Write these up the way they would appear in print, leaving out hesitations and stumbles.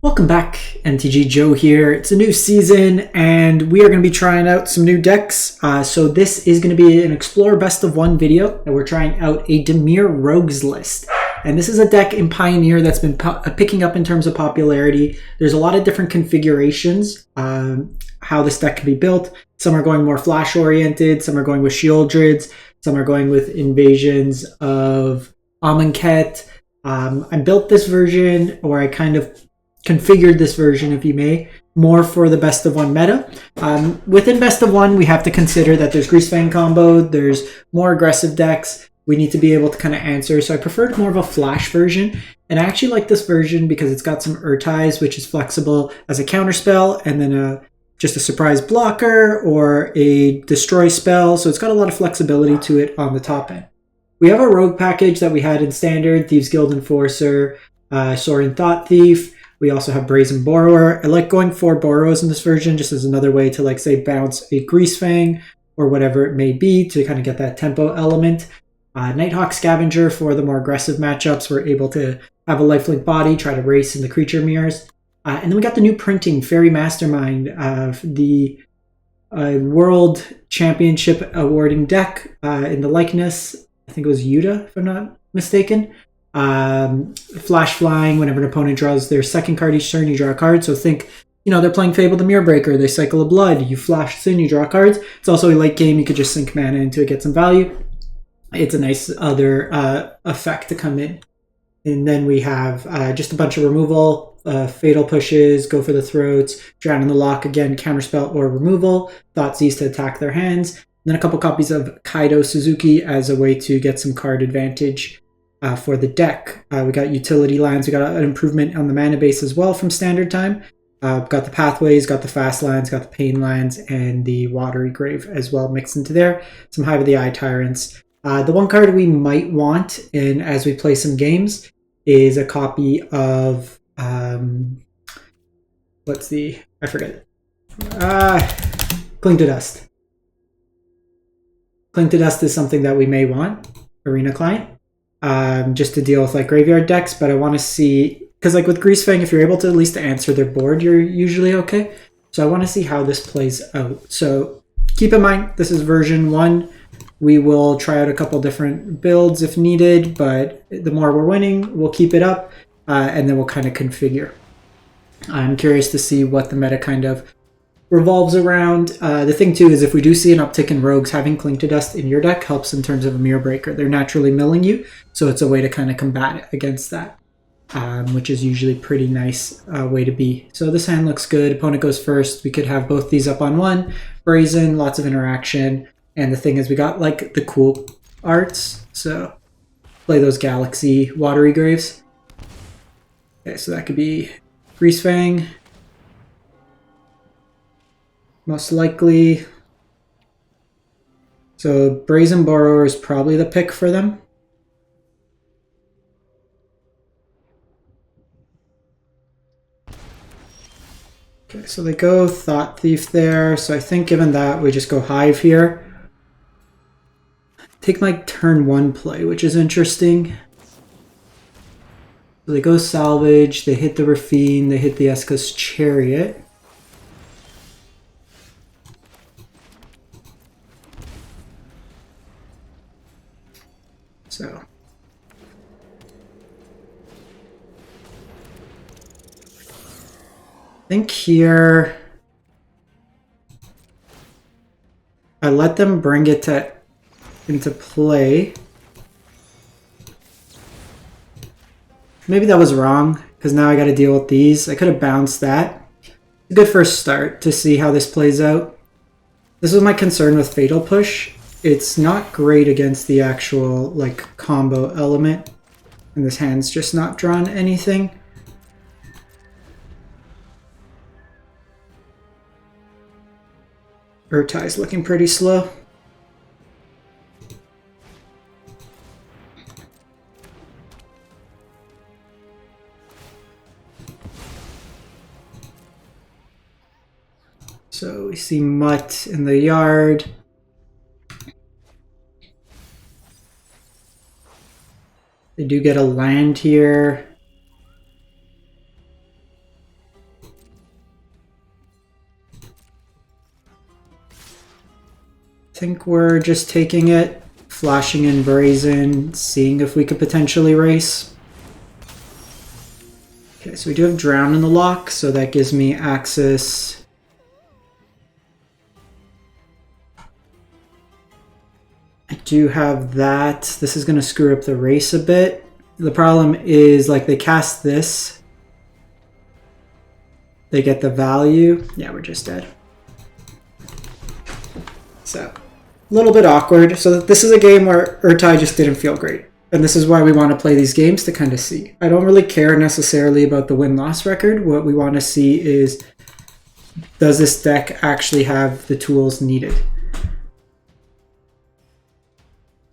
Welcome back, MTG Joe here. It's a new season and we are going to be trying out some new decks. So this is going to be an Explorer Best of One video and we're trying out a Dimir Rogues list. And this is a deck in Pioneer that's been picking up in terms of popularity. There's a lot of different configurations how this deck can be built. Some are going more flash oriented, some are going with Shieldrids, some are going with invasions of Amonkhet. I built this version, or I kind of configured this version, if you may, more for the best of one meta. Within best of one, we have to consider that there's Greasefang combo, there's more aggressive decks. We need to be able to kind of answer. So I preferred more of a flash version. And I actually like this version because it's got some Urtise, which is flexible as a counter spell, and then just a surprise blocker or a destroy spell. So it's got a lot of flexibility to it on the top end. We have a rogue package that we had in standard, Thieves Guild Enforcer, Soaring Thought-Thief. We also have Brazen Borrower. I like going for Borrows in this version just as another way to, like, say, bounce a Greasefang or whatever it may be to kind of get that tempo element. Nighthawk Scavenger for the more aggressive matchups. We're able to have a lifelink body, try to race in the creature mirrors. And then we got the new printing, Faerie Mastermind, of the World Championship awarding deck in the likeness. I think it was Yuta, if I'm not mistaken. Flash flying, whenever an opponent draws their second card each turn, you draw a card. So think, they're playing Fable the Mirror Breaker, they cycle a blood, you flash this in, you draw cards. It's also a late game, you could just sink mana into it, get some value. It's a nice other effect to come in. And then we have just a bunch of removal, fatal pushes, go for the throats, drown in the Loch, again, counterspell or removal, Thoughtseize to attack their hands. And then a couple copies of Kaido Suzuki as a way to get some card advantage for the deck. We got utility lands, we got an improvement on the mana base as well from standard time. Got the pathways, got the fast lands, got the pain lands, and the Watery Grave as well mixed into there. Some Hive of the Eye Tyrants. The one card we might want, and as we play some games, is a copy of I forget. Cling to Dust. Cling to Dust is something that we may want, Arena Client. Just to deal with like graveyard decks, but I want to see, because like with Greasefang, if you're able to at least answer their board, you're usually okay. So I want to see how this plays out. So keep in mind, this is version 1. We will try out a couple different builds if needed, but the more we're winning, we'll keep it up, and then we'll kind of configure. I'm curious to see what the meta kind of revolves around. The thing too is if we do see an uptick in rogues, having Cling to Dust in your deck helps in terms of a Mirror Breaker. They're naturally milling you, so it's a way to kind of combat it against that, which is usually pretty nice way to be. So this hand looks good. Opponent goes first. We could have both these up on one. Brazen, lots of interaction. And the thing is we got like the cool arts. So play those Galaxy Watery Graves. Okay, so that could be Greasefang. Most likely. So Brazen Borrower is probably the pick for them. Okay, so they go Thought-Thief there. So I think given that, we just go Hive here. Take my turn 1 play, which is interesting. So they go Salvage, they hit the Raffine, they hit the Esca's Chariot. So I think here I let them bring it into play. Maybe that was wrong, because now I got to deal with these. I could have bounced that. A good first start to see how this plays out. This was my concern with Fatal Push. It's not great against the actual like combo element, and this hand's just not drawn anything. Urtise looking pretty slow. So we see Mutt in the yard. They do get a land here. think we're just taking it, flashing in Brazen, seeing if we could potentially race. Okay, so we do have Drown in the Loch, so that gives me access. I do have that. This is going to screw up the race a bit. The problem is, like, they cast this. They get the value. Yeah, we're just dead. So, a little bit awkward. So this is a game where Urtai just didn't feel great. And this is why we want to play these games, to kind of see. I don't really care necessarily about the win-loss record. What we want to see is, does this deck actually have the tools needed?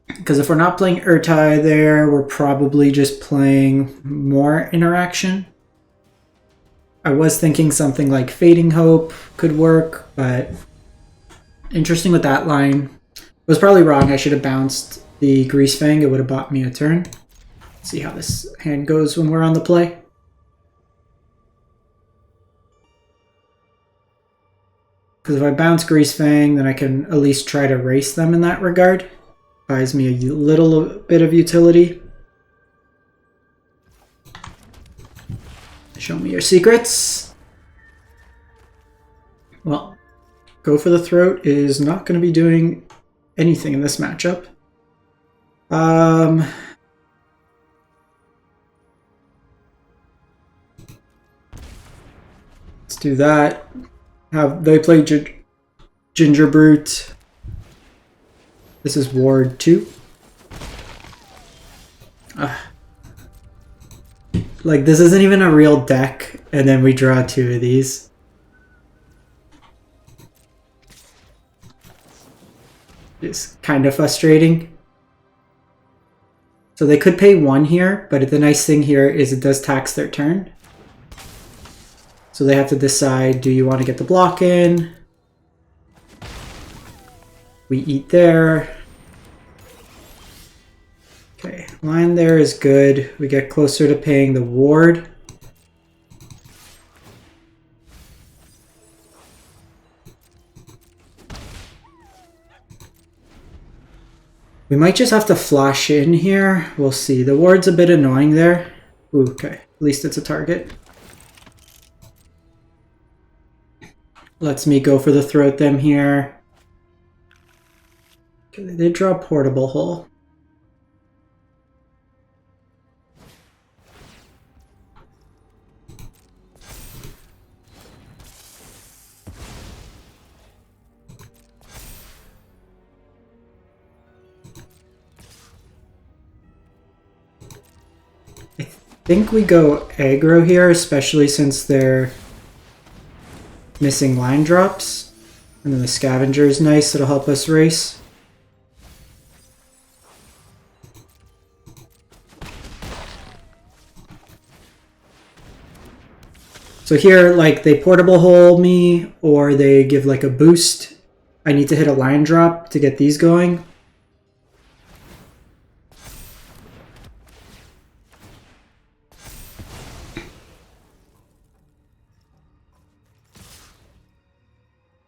Because if we're not playing Urtai there, we're probably just playing more interaction. I was thinking something like Fading Hope could work, but interesting with that line. I was probably wrong. I should have bounced the Greasefang. It would have bought me a turn. Let's see how this hand goes when we're on the play. Because if I bounce Greasefang, then I can at least try to race them in that regard. Buys me a little bit of utility. Show me your secrets. Well, Go for the Throat is not going to be doing anything in this matchup. Let's do that. They play Ginger Brute. This is Ward 2. Like, this isn't even a real deck, and then we draw 2 of these. It's kind of frustrating. So they could pay 1 here, but the nice thing here is it does tax their turn. So they have to decide, do you want to get the block in? We eat there. Okay, line there is good. We get closer to paying the ward. We might just have to flash in here. We'll see. The ward's a bit annoying there. Ooh, okay, at least it's a target. Lets me go for the Throat them here. Okay, they did draw a Portable Hole. I think we go aggro here, especially since they're missing line drops. And then the Scavenger is nice, it'll help us race. So here, like, they Portable Hole me, or they give like a boost. I need to hit a line drop to get these going.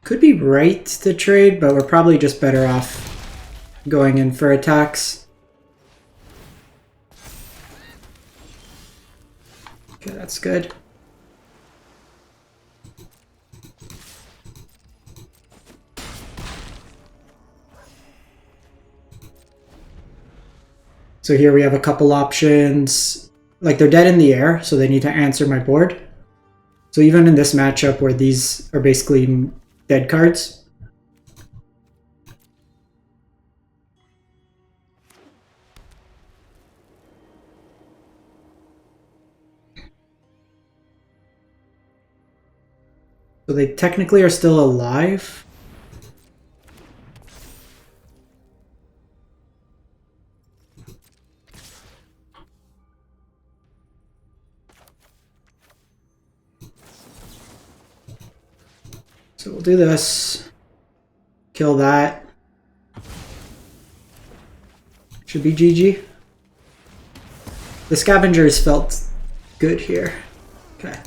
Could be right to trade, but we're probably just better off going in for attacks. Okay, that's good. So here we have a couple options. Like, they're dead in the air, so they need to answer my board. So even in this matchup where these are basically dead cards. So they technically are still alive. So we'll do this, kill that, should be GG. The Scavengers felt good here. Okay.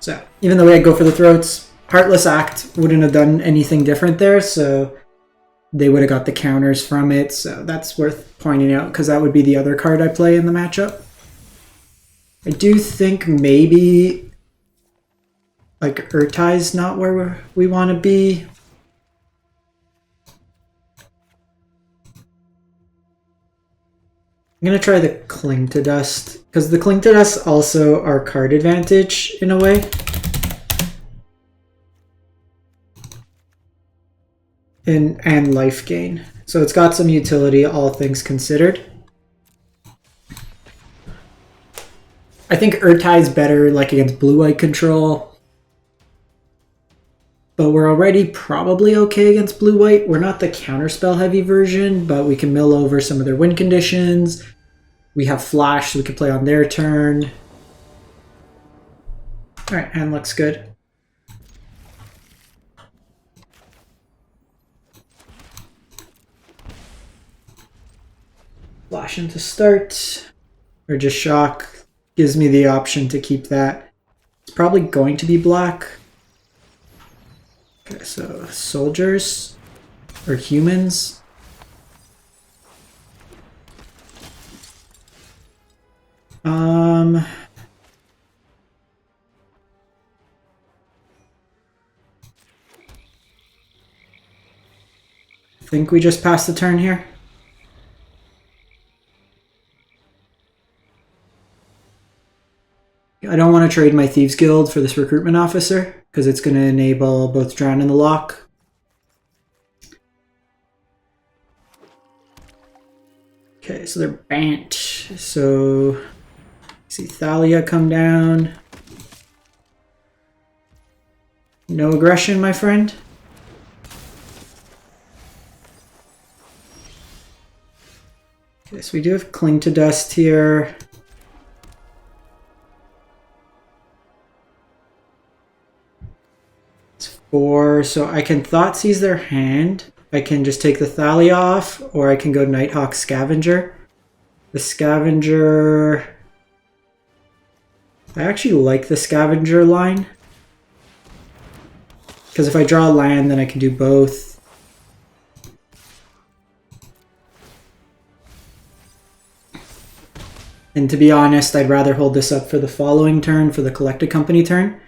So, even though we had Go for the Throats, Heartless Act wouldn't have done anything different there, so they would have got the counters from it, so that's worth pointing out because that would be the other card I play in the matchup. I do think maybe like Urtai's not where we want to be. I'm going to try the Cling to Dust, because the Cling to Dust also are card advantage in a way. And life gain. So it's got some utility, all things considered. I think Urtai's better like against blue-white control. But we're already probably okay against blue-white. We're not the counterspell heavy version, but we can mill over some of their win conditions. We have flash, so we can play on their turn. Alright, hand looks good. Flash into start, or just shock. Gives me the option to keep that. It's probably going to be black. Okay, so soldiers or humans. I think we just passed the turn here. I don't want to trade my Thieves Guild for this recruitment officer because it's going to enable both Drown and the Loch. Okay, so they're bant. So see Thalia come down. No aggression, my friend. Okay, so we do have Cling to Dust here. So I can Thoughtseize their hand. I can just take the Thalia off, or I can go Nighthawk Scavenger. The Scavenger... I actually like the Scavenger line. Because if I draw a land, then I can do both. And to be honest, I'd rather hold this up for the following turn, for the Collected Company turn.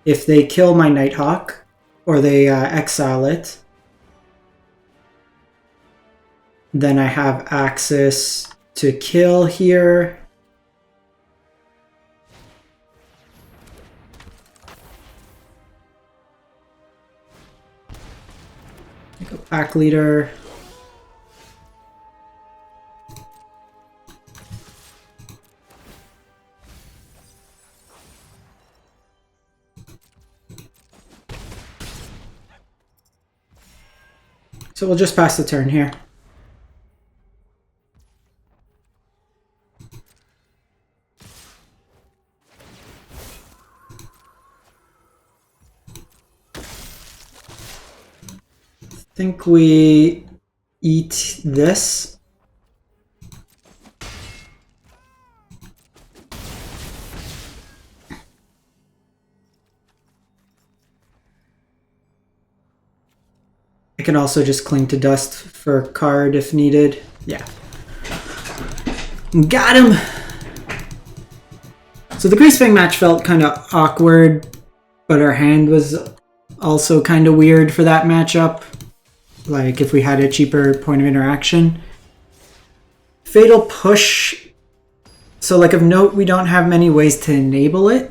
If they kill my Nighthawk, or they exile it, then I have access to kill here. I go Pack Leader. So we'll just pass the turn here. I think we eat this. I can also just Cling to Dust for a card if needed. Yeah. Got him! So the Greasefang match felt kind of awkward, but our hand was also kind of weird for that matchup. Like if we had a cheaper point of interaction. Fatal Push. So like of note, we don't have many ways to enable it.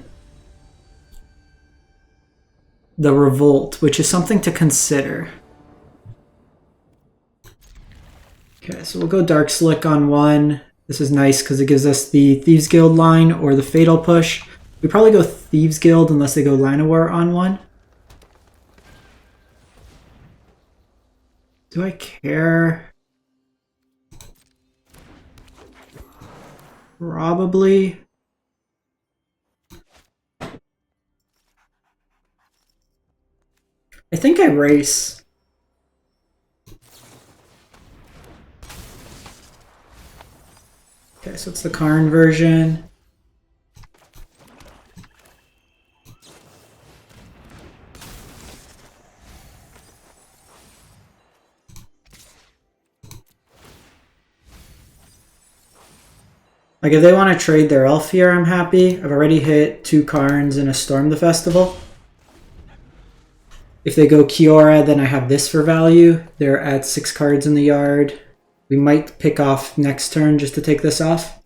The Revolt, which is something to consider. Okay, so we'll go Darkslick on one. This is nice because it gives us the Thieves Guild line or the Fatal Push. We probably go Thieves Guild unless they go Llanowar on one. Do I care? Probably. I think I race. Okay, so it's the Karn version. Like if they want to trade their elf here, I'm happy. I've already hit 2 Karns and a Storm the Festival. If they go Kiora, then I have this for value. They're at 6 cards in the yard. We might pick off next turn just to take this off.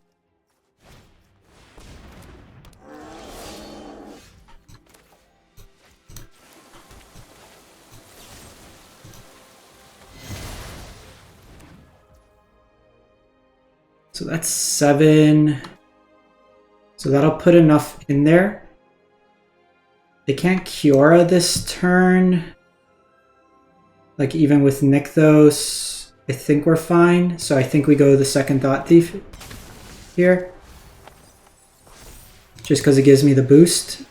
So that's 7. So that'll put enough in there. They can't Kiora this turn. Like even with Nykthos, I think we're fine. So I think we go the second Thought-Thief here. Just because it gives me the boost.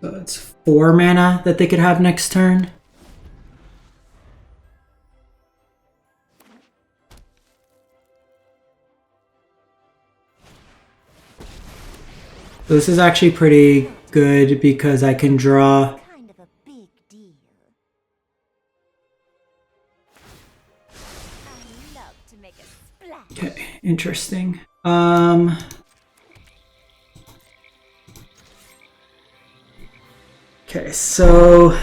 So it's 4 mana that they could have next turn. So this is actually pretty good because I can draw. Kind of a big deal. I love to make a splash. Okay, interesting. Okay, so I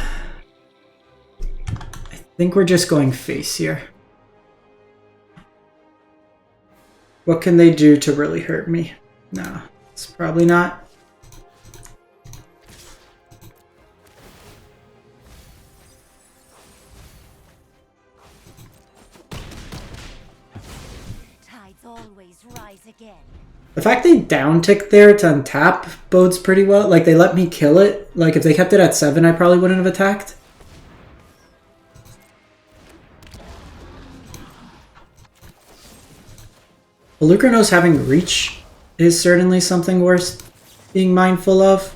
think we're just going face here. What can they do to really hurt me? No, it's probably not. Tides always rise again. The fact they down-ticked there to untap bodes pretty well. Like, they let me kill it. Like, if they kept it at 7, I probably wouldn't have attacked. Lucranos having reach is certainly something worth being mindful of.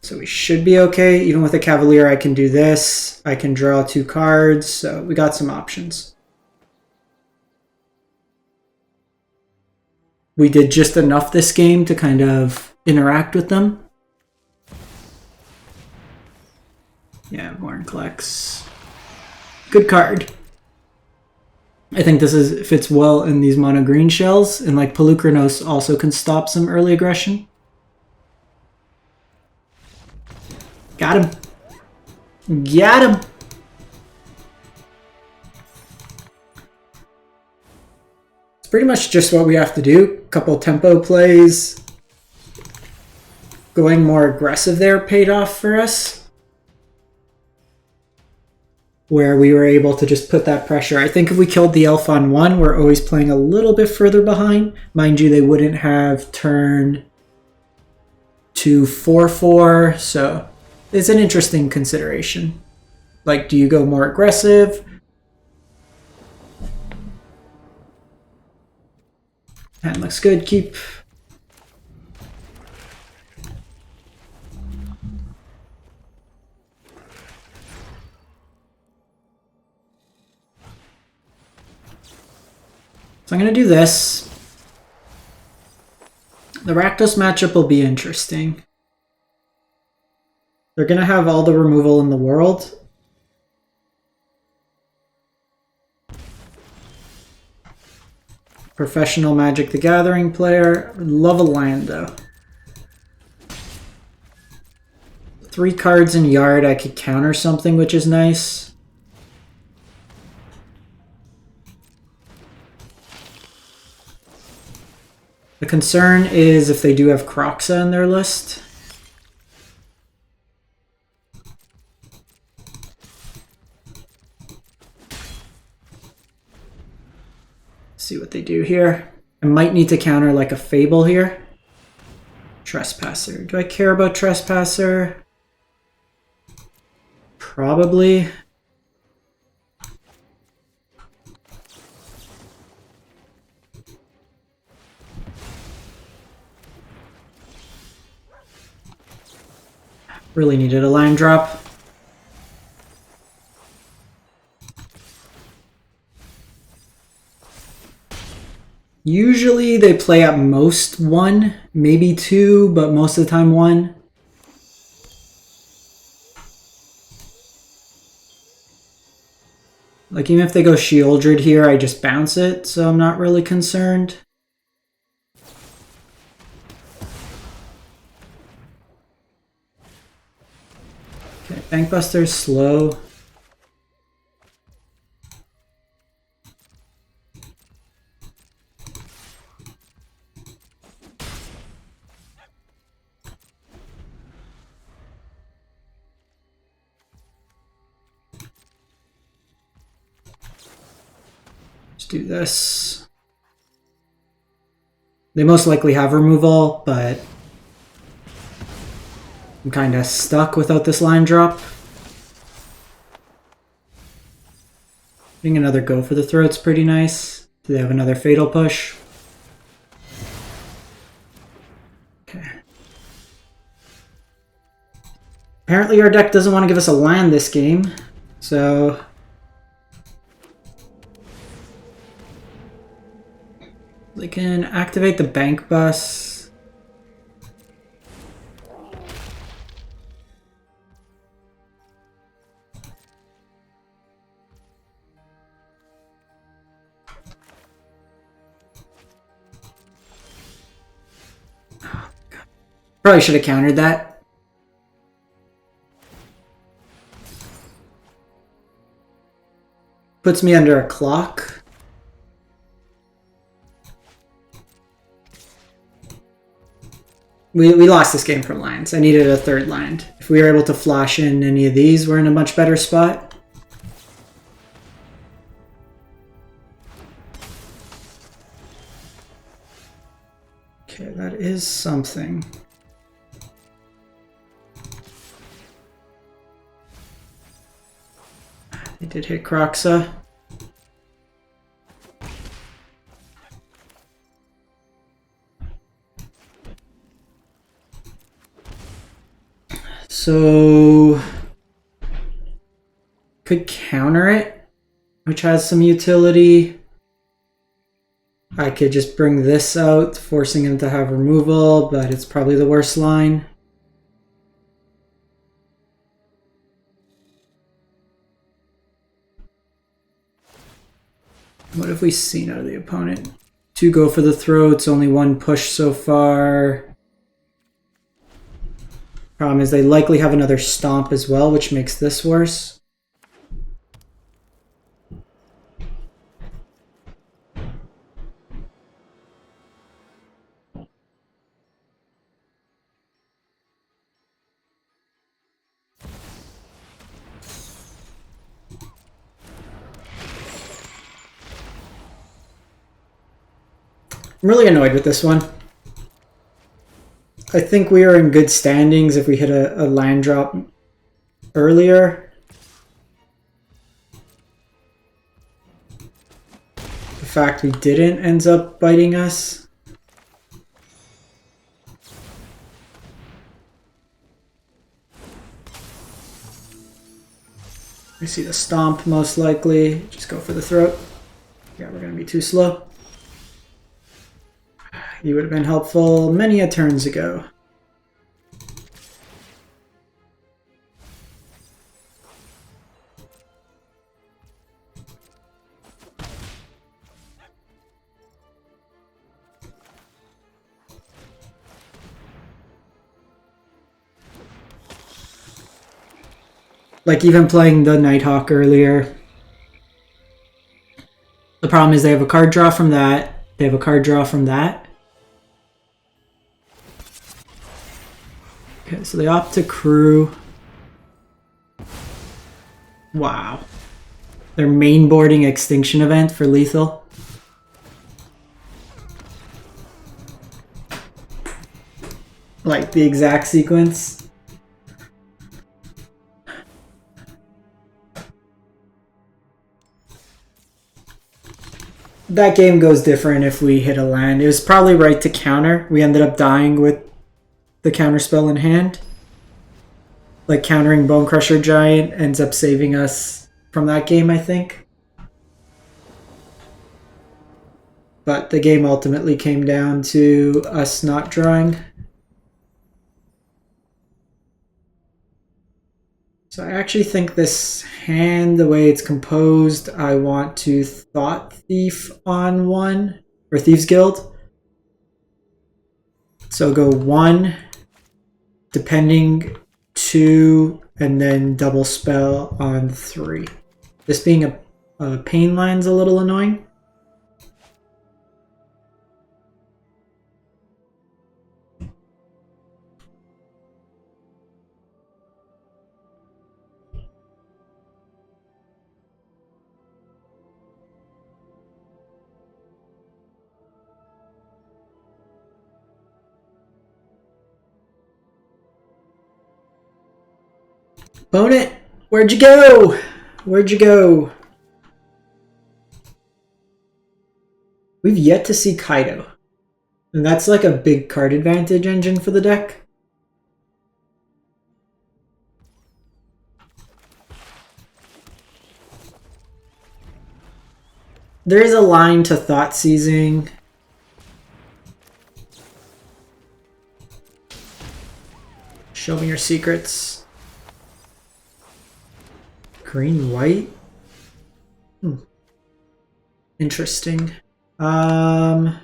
So we should be okay. Even with a Cavalier, I can do this. I can draw 2 cards, so we got some options. We did just enough this game to kind of interact with them. Yeah, Vorinclex. Good card. I think this fits well in these mono green shells, and like Pelucranos also can stop some early aggression. Got him. Got him. It's pretty much just what we have to do. Couple tempo plays. Going more aggressive there paid off for us. Where we were able to just put that pressure. I think if we killed the elf on 1, we're always playing a little bit further behind. Mind you, they wouldn't have turned to 4/4, so it's an interesting consideration. Like, do you go more aggressive? Hand looks good. Keep. So I'm going to do this. The Rakdos matchup will be interesting. They're going to have all the removal in the world. Professional Magic the Gathering player. Love a land, though. 3 cards in yard, I could counter something, which is nice. The concern is if they do have Kroxa in their list. See what they do here. I might need to counter like a Fable here. Trespasser. Do I care about Trespasser? Probably. really needed a land drop. Usually they play at most 1, maybe 2, but most of the time 1. Like, even if they go Shieldred here, I just bounce it, so I'm not really concerned. Okay, Bankbuster's slow. Do this. They most likely have removal, but I'm kind of stuck without this line drop. Getting another go for the throat's pretty nice. Do they have another fatal push? Okay. Apparently our deck doesn't want to give us a land this game, so they can activate the bank bus. Oh, God. Probably should have countered that. Puts me under a clock. We lost this game from lands. I needed a third land. If we were able to flash in any of these, we're in a much better spot. Okay, that is something. They did hit Kroxa. So, could counter it, which has some utility. I could just bring this out, forcing him to have removal, but it's probably the worst line. What have we seen out of the opponent? 2 go for the throats, only 1 push so far. Problem is they likely have another stomp as well, which makes this worse. I'm really annoyed with this one. I think we are in good standings if we hit a land drop earlier. The fact we didn't ends up biting us. We see the stomp most likely. Just go for the throat. Yeah, we're going to be too slow. You would have been helpful many a turns ago. Like even playing the Nighthawk earlier. The problem is they have a card draw from that. They have a card draw from that. Okay, so they opt to crew. Wow. They're mainboarding Extinction Event for lethal. Like the exact sequence. That game goes different if we hit a land. It was probably right to counter. We ended up dying with the counter spell in hand. like countering Bone Crusher Giant ends up saving us from that game, I think. But the game ultimately came down to us not drawing. So I actually think this hand, the way it's composed, I want to Thought-Thief on one, or Thieves Guild. So go 1, depending 2, and then double spell on 3. This being a pain line's a little annoying. Opponent, where'd you go? Where'd you go? We've yet to see Kaido. And that's like a big card advantage engine for the deck. There is a line to Thoughtseizing. Show me your secrets. Green, white? Interesting. I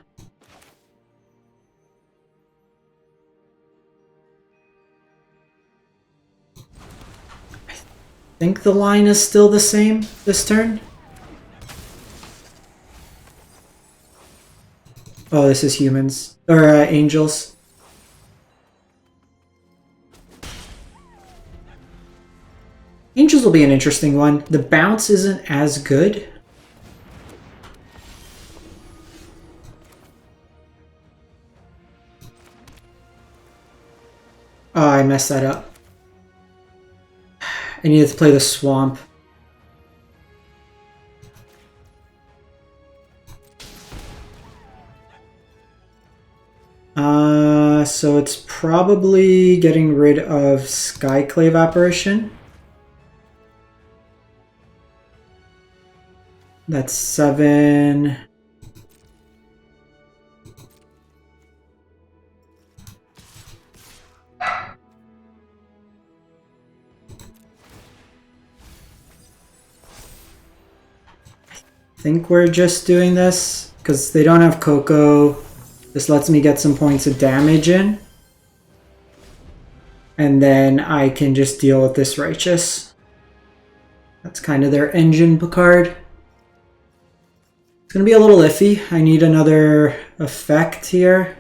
think the line is still the same this turn. Oh, this is humans. Or angels. Angels will be an interesting one. The bounce isn't as good. Oh, I messed that up. I needed to play the swamp. So it's probably getting rid of Skyclave Apparition. That's 7. I think we're just doing this because they don't have Coco. This lets me get some points of damage in. And then I can just deal with this Righteous. That's kind of their engine card. It's going to be a little iffy. I need another effect here.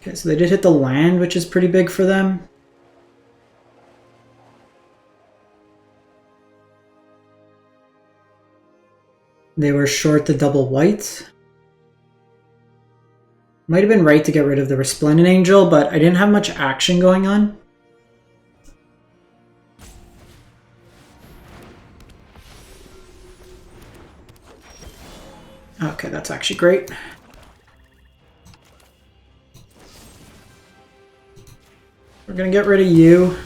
Okay, so they did hit the land, which is pretty big for them. They were short the double white. Might have been right to get rid of the Resplendent Angel, but I didn't have much action going on. Okay, that's actually great. We're gonna get rid of you.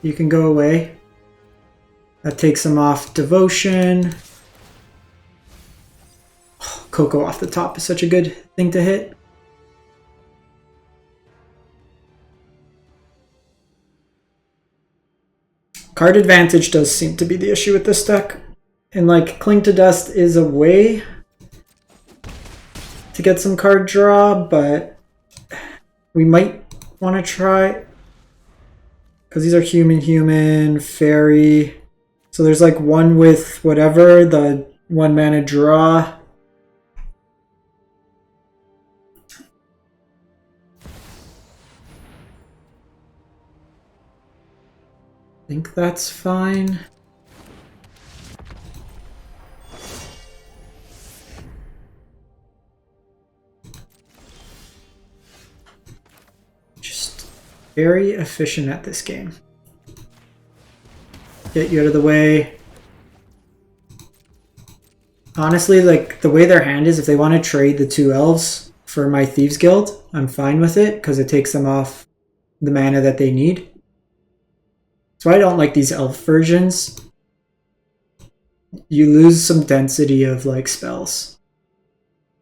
You can go away. That takes him off Devotion. Oh, Coco off the top is such a good thing to hit. Card advantage does seem to be the issue with this deck. And like Cling to Dust is a way to get some card draw, but we might want to try because these are human, fairy. So there's like one with whatever, the 1 mana draw. I think that's fine. Just very efficient at this game. Get you out of the way. Honestly, like the way their hand is, if they want to trade the 2 elves for my Thieves Guild. I'm fine with it because it takes them off the mana that they need. So I don't like these elf versions. You lose some density of like spells.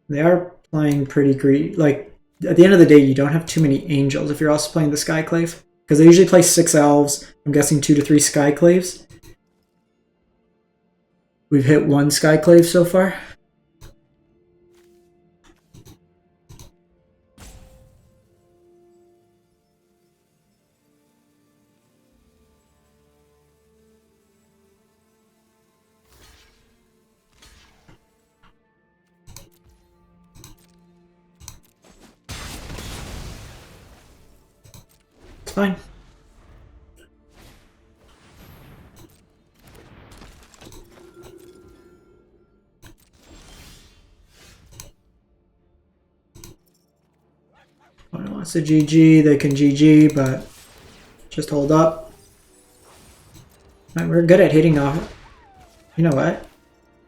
They are playing pretty greedy. Like at the end of the day, you don't have too many angels if you're also playing the Skyclave, because they usually play 6 elves. I'm guessing 2 to 3 Skyclaves. We've hit 1 Skyclave so far. It's fine. One wants to GG, they can GG, but just hold up. Right, we're good at hitting off. You know what?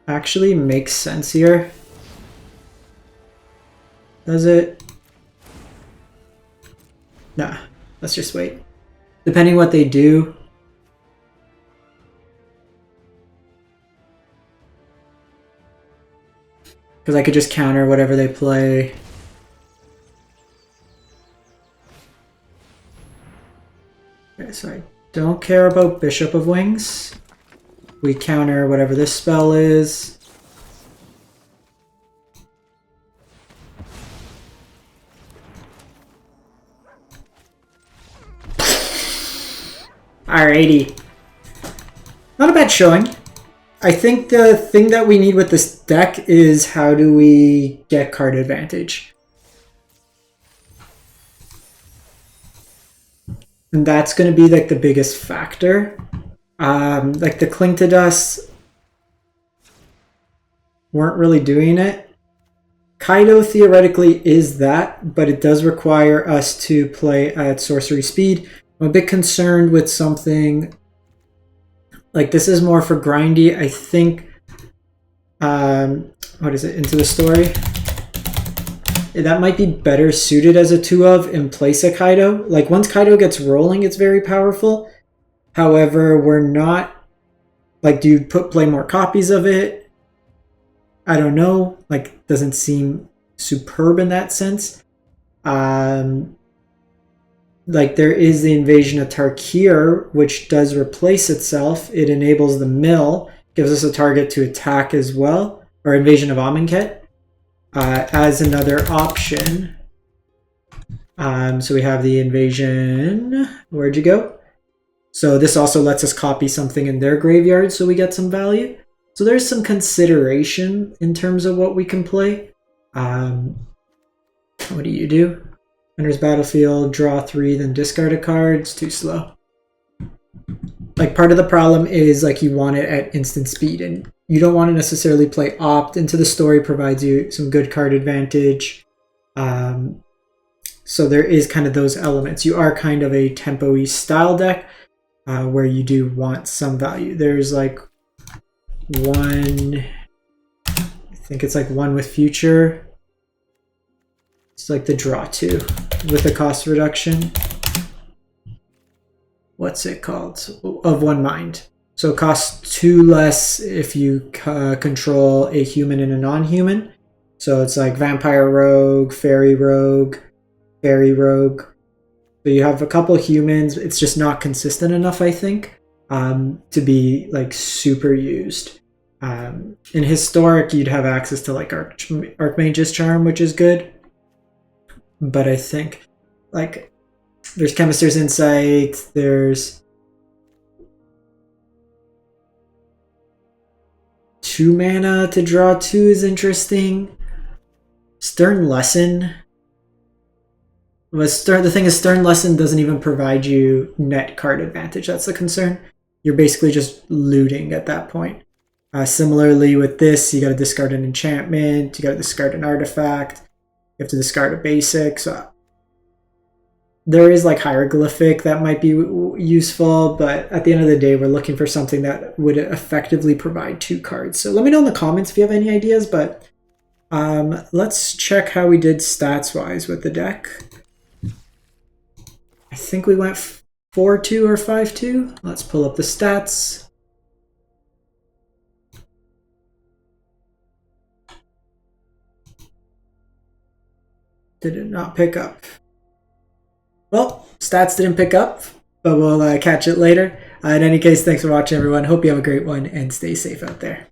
Actually makes sense here. Does it? Nah, let's just wait. Depending what they do. Because I could just counter whatever they play. Okay, so I don't care about Bishop of Wings. We counter whatever this spell is. Alrighty. Not a bad showing. I think the thing that we need with this deck is how do we get card advantage. And that's going to be like the biggest factor. Like the Cling to Dust weren't really doing it. Kaido theoretically is that, but it does require us to play at sorcery speed. I'm a bit concerned with something like this is more for grindy. I think, what is it, Into the Story? That might be better suited as a 2 of in place of Kaido. Like once Kaido gets rolling, it's very powerful. However, we're not, like, do you play more copies of it? I don't know. Like, doesn't seem superb in that sense. Like there is the Invasion of Tarkir, which does replace itself. It enables the mill, gives us a target to attack as well, or Invasion of Amonkhet as another option. So we have the Invasion. Where'd you go? So this also lets us copy something in their graveyard, so we get some value. So there's some consideration in terms of what we can play. What do you do? Enters battlefield, draw 3, then discard a card. It's too slow. Like part of the problem is like you want it at instant speed, and you don't want to necessarily play opt. Into the Story provides you some good card advantage. So there is kind of those elements. You are kind of a tempo-y style deck where you do want some value. There's like one, I think it's like one with future. It's like the draw 2 with the cost reduction. What's it called? Of 1 mind. So it costs 2 less if you control a human and a non-human. So it's like Vampire Rogue, Fairy Rogue, Fairy Rogue. So you have a couple humans. It's just not consistent enough, I think, to be like super used. In Historic, you'd have access to like Archmage's Charm, which is good. But I think, like, there's Chemist's Insight, there's 2 mana to draw 2 is interesting. Stern Lesson. The thing is, Stern Lesson doesn't even provide you net card advantage. That's the concern. You're basically just looting at that point. Similarly with this, you got to discard an enchantment, you got to discard an artifact. You have to discard a basic. So there is like hieroglyphic that might be useful, but at the end of the day, we're looking for something that would effectively provide 2 cards. So let me know in the comments if you have any ideas, but Let's check how we did stats-wise with the deck. I think we went 4-2 or 5-2. Let's pull up the stats. Did it not pick up? Well, stats didn't pick up, but we'll catch it later. In any case, thanks for watching, everyone. Hope you have a great one and stay safe out there.